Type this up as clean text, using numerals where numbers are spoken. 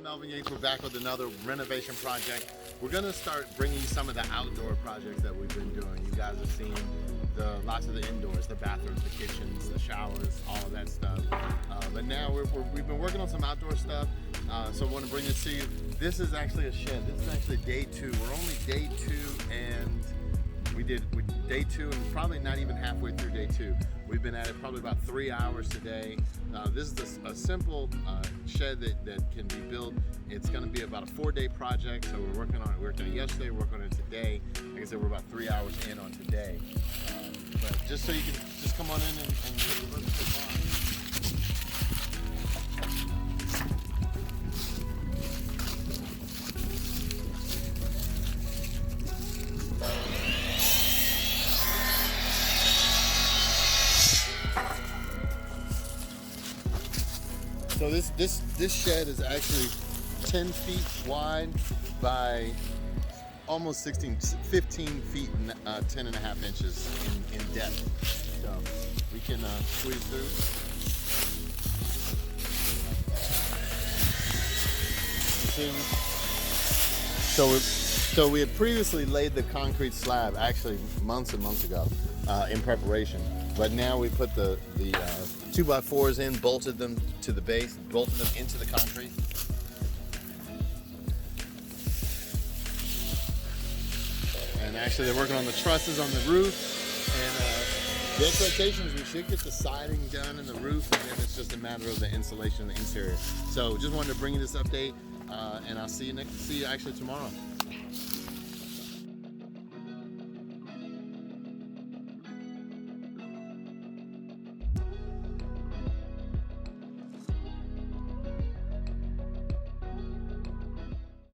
Melvin Yates. We're back with another renovation project. We're gonna start bringing you some of the outdoor projects that we've been doing. You guys have seen lots of the indoors, the bathrooms, the kitchens, the showers, all of that stuff. But now we've been working on some outdoor stuff. So I want to bring it to you. This is actually a shed. This is actually day 2. We're only day 2, and we did day 2 and probably not even halfway through day 2. We've been at it probably about 3 hours today. This is a simple shed that can be built. It's going to be about a 4-day project, so we're working on it. We worked on it yesterday, we're working on it today. Like I said, we're about 3 hours in on today. But just so you can just come on in and take a look at the farm. So this shed is actually 10 feet wide by almost 15 feet and 10 and a half inches in depth. So we can squeeze through. So we had previously laid the concrete slab actually months and months ago in preparation, but now we put the 2x4s in, bolted them to the base, bolted them into the concrete. And actually they're working on the trusses on the roof, and the expectation is we should get the siding done in the roof, and then it's just a matter of the insulation in the interior. So just wanted to bring you this update, and I'll see you actually tomorrow.